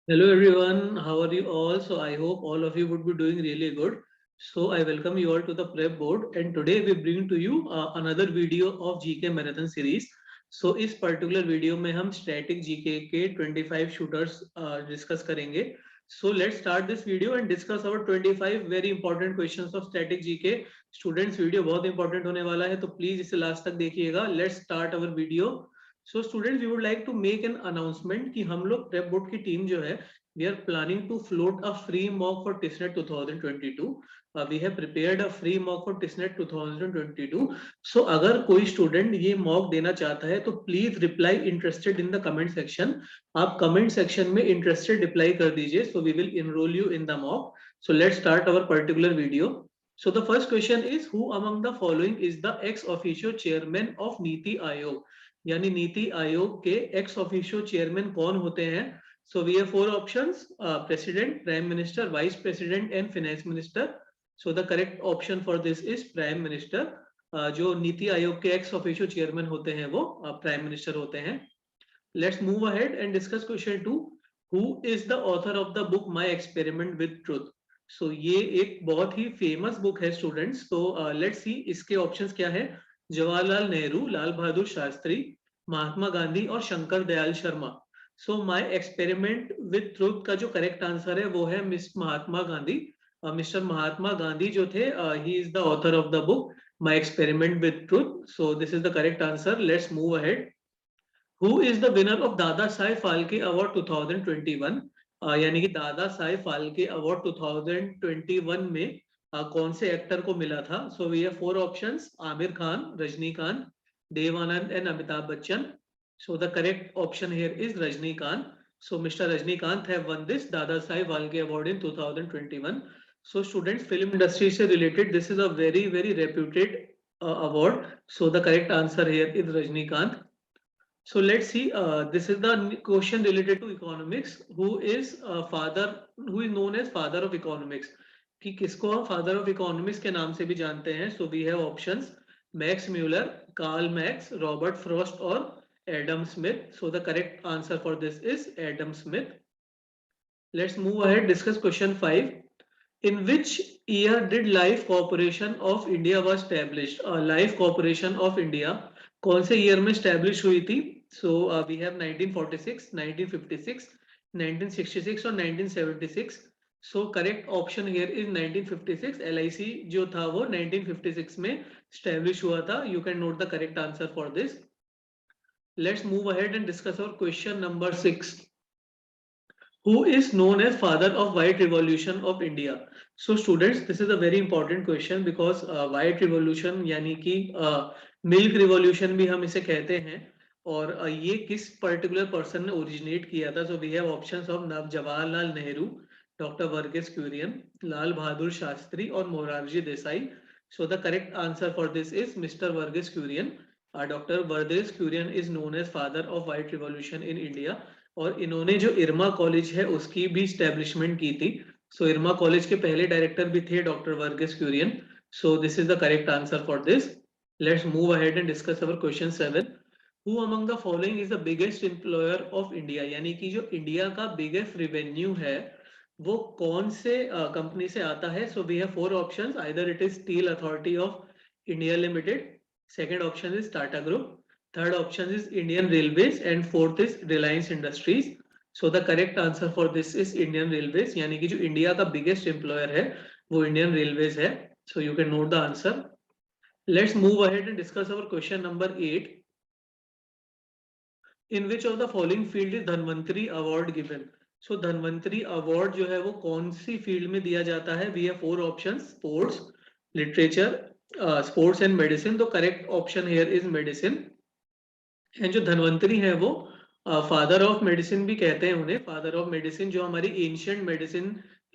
Hello everyone, how are you all? So I hope all of you would be doing really good. So I welcome you all to the prep board and today we bring to you another video of GK marathon series. So इस particular video में हम static GK के 25 shooters discuss करेंगे. So let's start this video and discuss our 25 very important questions of static GK. Students video बहुत important होने वाला है तो please इसे last तक देखिएगा. Let's start our video. So students we would like to make an announcement कि हम लोग प्रेप बोर्ड की टीम जो है we are planning to float a free mock for TISSNET 2022. We have prepared a free mock for TISSNET 2022. So अगर कोई student ये mock देना चाहता है तो please reply interested in the comment section. आप कमेंट सेक्शन में इंटरेस्टेड रिप्लाई कर दीजिए. So we will enrol you in the mock. So let's start our particular video. So the first question is who among the following is the ex officio chairman of NITI Aayog. यानी नीति आयोग के ex officio chairman कौन होते हैं. So we have four options: president, prime minister, vice president and finance minister. So the correct option for this is prime minister. जो नीति आयोग के ex officio chairman होते हैं वो प्राइम मिनिस्टर होते हैं. Let's move ahead and discuss question 2. Who is the author of the book my experiment with truth. So ये एक बहुत ही फेमस बुक है स्टूडेंट्स. तो लेट्स सी इसके ऑप्शंस क्या है. जवाहरलाल नेहरू, लाल बहादुर शास्त्री, महात्मा गांधी और Shankar Dayal Sharma. So my experiment with truth का जो करेक्ट आंसर है वो है मिस महात्मा गांधी. मिस्टर महात्मा गांधी जो थे he is the author of the book my experiment with truth. So this is the correct answer. Let's move ahead. Who is the winner of Dada Saheb Phalke award 2021. यानी कि Dada Saheb Phalke award 2021 में कौन से एक्टर को मिला था. So we have four options: Aamir Khan, Rajinikanth, Dev Anand and Amitabh Bachchan. So the correct option here is Rajnikant. So Mr. Rajnikant have won this Dada Sai Phalke Award in 2021. So students, film industry से related, this is a very reputed award. So the correct answer here is Rajnikant. So let's see. This is the question related to economics. Who is who is known as father of economics? कि किसको हम father of economics के नाम से भी जानते हैं. So we have options: Max Muller, Karl Marx, Robert Frost or Adam Smith. So the correct answer for this is Adam Smith. Let's move ahead. Discuss question 5. In which year did Life Corporation of India was established? Life Corporation of India कौन से year में establish हुई थी. सो we have 1946, 1956, 1966 और 1976. So correct option here is 1956. LIC जो था वो 1956 में स्टैब्लिश हुआ था. You can note the correct answer for this. Let's move ahead and discuss our question number 6. Who is known as father of white revolution of India? So students, this is a very important question because white revolution यानी कि milk revolution भी हम इसे कहते हैं. और ये किस पर्टिकुलर पर्सन ने ओरिजिनेट किया था. So we have options of Jawaharlal Nehru, doctor Verghese Kurien, Lal Bahadur Shastri और Morarji Desai. So the correct answer for this is mister Verghese Kurien. Doctor Verghese Kurien is known as father of white revolution in India. और इन्होंने जो इरमा कॉलेज है उसकी भी स्टैब्लिशमेंट की थी. सो इरमा कॉलेज के पहले डायरेक्टर भी थे doctor Verghese Kurien. So this is the correct answer for this. Let's move ahead and discuss our question 7. Who among the following is the biggest employer of India. यानी कि जो इंडिया का बिगेस्ट रेवेन्यू है वो कौन से कंपनी से आता है. So we have four options. Either it is Steel Authority of India Limited, second option is Tata group, third option is Indian Railways and fourth is Reliance Industries. So the correct answer for this is Indian Railways. यानी कि जो India का biggest employer है वो Indian railways है. So you can note the answer. Let's move ahead and discuss our question number 8. In which of the following field is Dhanvantari award given? So Dhanvantari award जो है वो कौन सी फील्ड में दिया जाता है. We have four options: sports, literature, sports and medicine. तो correct option here is medicine. And जो धनवंतरी है वो फादर ऑफ मेडिसिन भी कहते हैं उन्हें. फादर ऑफ मेडिसिन जो हमारी एंशियंट मेडिसिन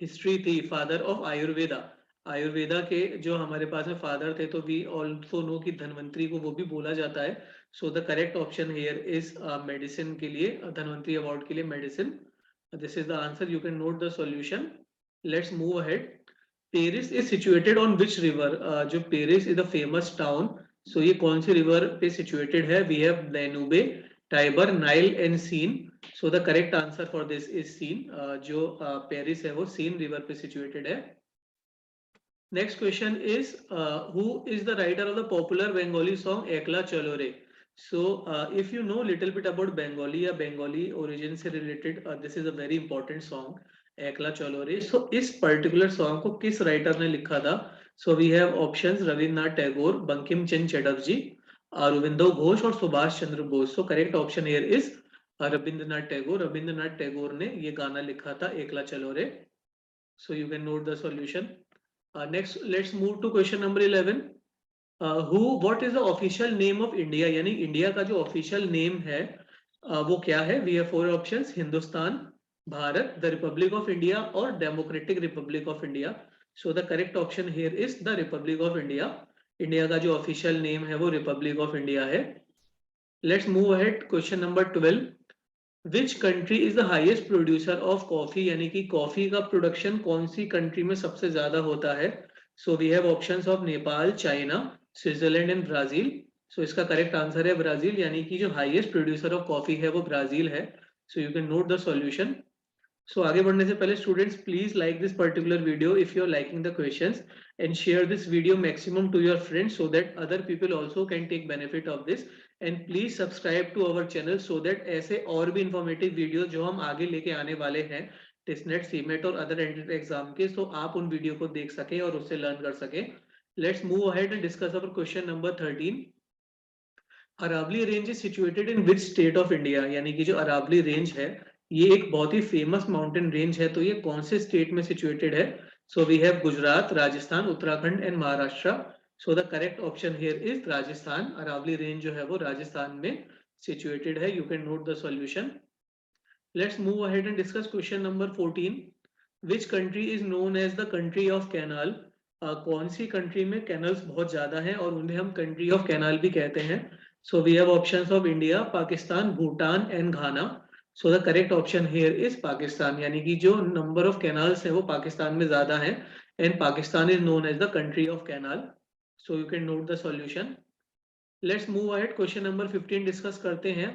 हिस्ट्री थी, फादर ऑफ आयुर्वेदा. आयुर्वेदा के जो हमारे पास में फादर थे तो वी ऑल्सो नो कि धनवंतरी को वो भी बोला जाता है. So the correct option here is medicine के लिए, धनवंतरी अवार्ड के लिए medicine. This is the answer. You can note the solution. Let's move ahead. Paris is situated on which river. जो Paris is the famous town. So ये कौन सी river पे situated है. We have Danube, Tiber, Nile and Seine. So the correct answer for this is Seine. जो Paris है वो scene river पे सिचुएटेड है. Next question is who is the writer of the popular Bengali song Ekla Chalo Re? So if you know little bit about Bengali या Bengali origin से related, this is a very important song Ekla Chalo Re. So इस particular song को किस writer ने लिखा था? So we have options Rabindranath Tagore, Bankim Chand Chatterjee, Aurobindo Ghosh और Subhash Chandra Bose. So correct option here is Rabindranath Tagore. Rabindranath Tagore ने ये गाना लिखा था एकला चलो रे. So you can note the solution. Next, let's move to question number 11. What is the official name of India? यानी इंडिया का जो official name है वो क्या है? We have 4 options: Hindustan, Bharat, the Republic of India और Democratic Republic of India. So the correct option here is the Republic of India. India का जो official name है वो Republic of India है. Let's move ahead. Question number 12. Which country is the highest producer of coffee? यानी कि coffee का production कौन सी कंट्री में सबसे ज्यादा होता है? So we have options of Nepal, China, Switzerland and Brazil. So इसका करेक्ट आंसर है ब्राजील. यानी कि जो हाईएस्ट प्रोड्यूसर ऑफ कॉफी है वो ब्राजील है. So you can note the solution. So आगे बढ़ने से पहले students please like this particular video if you are liking the questions and share this video maximum to your friends so that other people also can take benefit of this. And please subscribe to our channel so that ऐसे और भी informative video जो हम आगे लेके आने वाले हैं टिस्नेट, सीमेट और अदर एंट्रेंस एग्जाम के, तो आप उन वीडियो को देख सके और उससे लर्न कर सके. Let's move ahead and discuss our question number 13. Aravalli range is situated in which state of India? यानी कि जो अरावली रेंज है ये एक बहुत ही फेमस माउंटेन रेंज है, तो ये कौन से स्टेट में सिचुएटेड है? So we have Gujarat, Rajasthan, Uttarakhand and Maharashtra. So the correct option here is Rajasthan. Aravalli range जो है वो राजस्थान में सिचुएटेड है. You can note the solution. Let's move ahead and discuss question number 14. Which country is known as the country of canal? कौन सी country में canals बहुत ज्यादा हैं और उन्हें हम कंट्री ऑफ कैनाल भी कहते हैं? So we have options of India, Pakistan, Bhutan and Ghana. So the correct option here is Pakistan. यानी कि जो नंबर ऑफ कैनाल्स है वो पाकिस्तान में ज्यादा है and Pakistan is known as the country of canal. So you can note the solution. Let's move ahead. Question number 15 discuss करते हैं.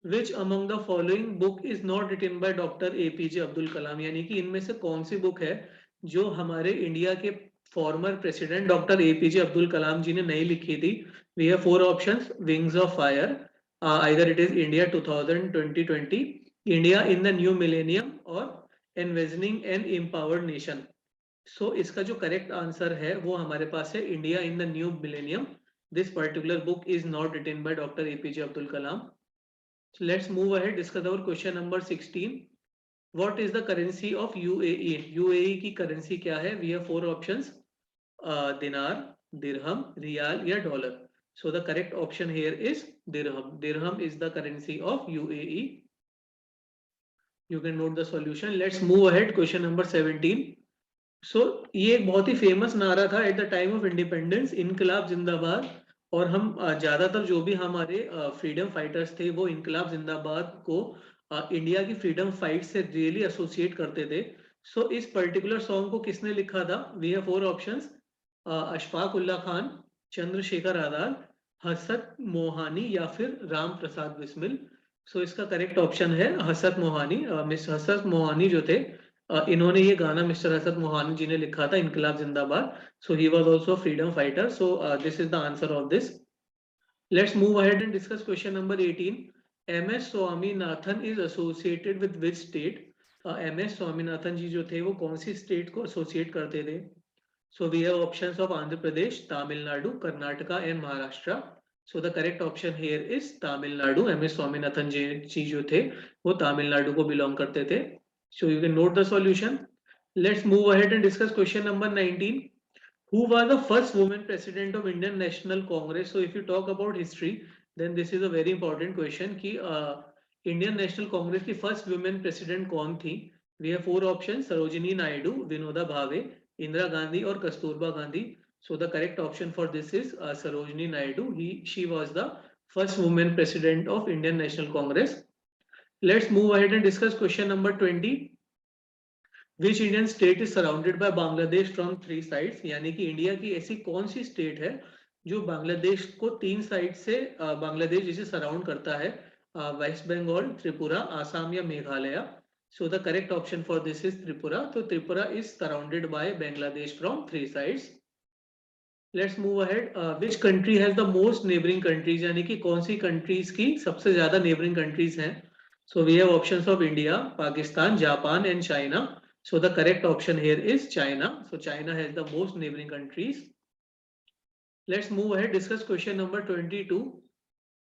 Which among the following book is not written by doctor APJ Abdul Kalam? यानी कि इनमें से कौन सी book है जो हमारे इंडिया के former president doctor APJ Abdul Kalam ji ने नहीं लिखी थी? We have 4 options: wings of fire, either it is India 2020, India in the new millennium or envisioning an empowered nation. So इसका जो करेक्ट आंसर है वो हमारे पास है India in the new millennium. This particular book is not written by doctor APJ Abdul Kalam. So let's move ahead, discuss our question number 16. What is the currency of UAE? UAE की currency क्या है? We have 4 options: दिनार, दिरहम, रियाल या dollar. So the correct option here is dirham. Dirham is the currency of UAE. You can note the solution. Let's move ahead. Question number 17. So ये एक बहुत ही famous नारा था at the time of independence, इनकलाब जिंदाबाद. और हम ज्यादातर जो भी हमारे फ्रीडम फाइटर्स थे वो इनकलाब जिंदाबाद को इंडिया की फ्रीडम फाइट से रियली एसोसिएट करते थे. सो इस पर्टिकुलर सॉन्ग को किसने लिखा था? We have 4 options: Ashfaq Ullah Khan, Chandrashekhar Azad, Hasrat Mohani या फिर राम प्रसाद बिस्मिल. सो इसका करेक्ट ऑप्शन है हसरत मोहानी. मिस हसरत मोहानी जो थे इन्होंने ये गाना मिस्टर हसरत मोहानी जी ने लिखा था, इनकलाब जिंदाबाद. So he was also freedom fighter. So this is the answer of this. Let's move ahead and discuss question number 18. MS Swaminathan is associated with which state? MS Swaminathan ji जो थे वो कौन सी स्टेट को एसोसिएट करते थे? So we have options of Andhra Pradesh, Tamil Nadu, Karnataka and Maharashtra. So the correct option here is Tamil Nadu. MS Swaminathan जी जो थे वो तमिलनाडु को belong करते थे. So you can note the solution. Let's move ahead and discuss question number 19. Who was the first woman president of Indian National Congress? So if you talk about history, then this is a very important question कि Indian National Congress की first women president कौन थी? We have 4 options: Sarojini Naidu, Vinoda Bhave, Indira Gandhi और कस्तूरबा गांधी. सो the correct option for this is Sarojini Naidu. She was the first women president of Indian national Congress. Let's move ahead and discuss question number 20. Which Indian state is surrounded by Bangladesh from 3 sides? यानी कि India की ऐसी कौन सी state है जो बांग्लादेश को 3 side से बांग्लादेश जिसे सराउंड करता है? West Bengal, Tripura, Assam या Meghalaya. So the correct option for this is Tripura. So Tripura is surrounded by Bangladesh from 3 sides. Let's move ahead. Which country has the most neighboring countries? यानी कि कौन सी countries की सबसे ज़्यादा neighboring countries हैं? So we have options of India, Pakistan, Japan and China. So the correct option here is China. So China has the most neighboring countries. Let's move ahead. Discuss question number 22.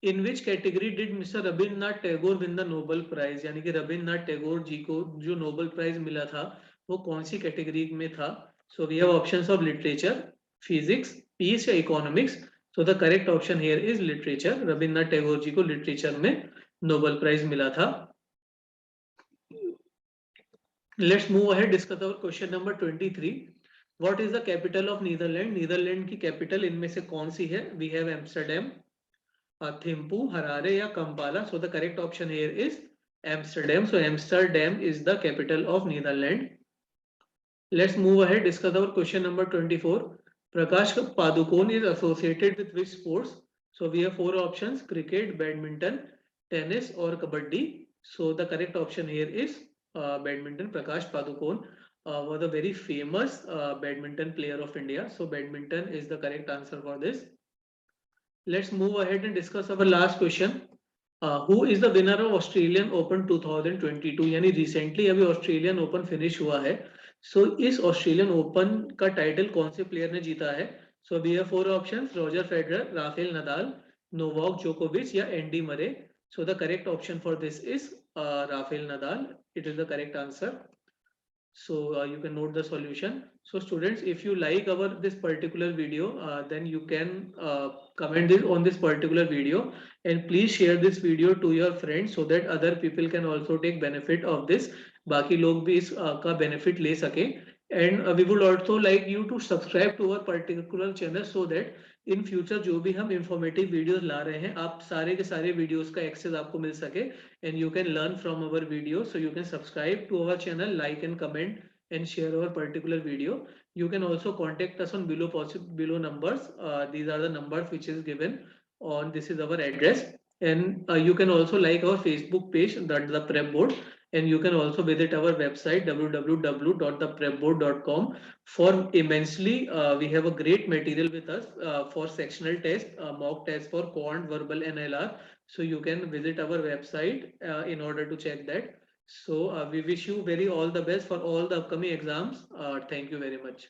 In which category did Mr. Rabindranath Tagore win the Nobel Prize? यानी कि रविन्द्रनाथ टैगोर जी को जो Nobel prize मिला था वो कौन सी category में था? So we have options of literature, physics, peace या economics. So the correct option here is literature. Rabindranath Tagore ji को लिटरेचर में नोबेल प्राइज मिला था. Let's move ahead. Discuss our question number 23. What is the capital of Netherlands? Netherland की capital इनमें से कौन सी है? We have Amsterdam, Thimphu, Harare या Kampala. So the correct option here is Amsterdam. So Amsterdam is the capital of Netherlands. Let's move ahead. Discuss our question number 24. Prakash Padukone is associated with which sports? So we have 4 options: cricket, badminton, tennis or kabaddi. So the correct option here is badminton. Prakash Padukone was a very famous badminton player of India. So badminton is the correct answer for this. Let's move ahead and discuss our last question. Who is the winner of Australian Open 2022? यानी recently अभी Australian open finish हुआ है. सो इस Australian open का title कौन से player ने जीता है? So we have 4 options: Roger Federer, Rafael Nadal, Novak जोकोविच या Andy Murray. So the correct option for this is Rafael Nadal. It is the correct answer. So you can note the solution. So students, if you like our this particular video, then you can comment this on this particular video, and please share this video to your friends so that other people can also take benefit of this. बाकी लोग भी इस का benefit ले सके. And we would also like you to subscribe to our particular channel so that in future जो भी हम इंफॉर्मेटिव वीडियोस ला रहे हैं आप सारे के सारे वीडियोस का एक्सेस आपको मिल सके and you can learn from our video. So you can subscribe to our channel, like and comment and share our particular video. You can also contact us on below numbers. These are the numbers which is given on, this is our address, and you can also like our Facebook page, that the prep board, and you can also visit our website www.theprepboard.com for immensely we have a great material with us for sectional test, mock test for quant, verbal and LR. So you can visit our website in order to check that. So we wish you very all the best for all the upcoming exams. Thank you very much.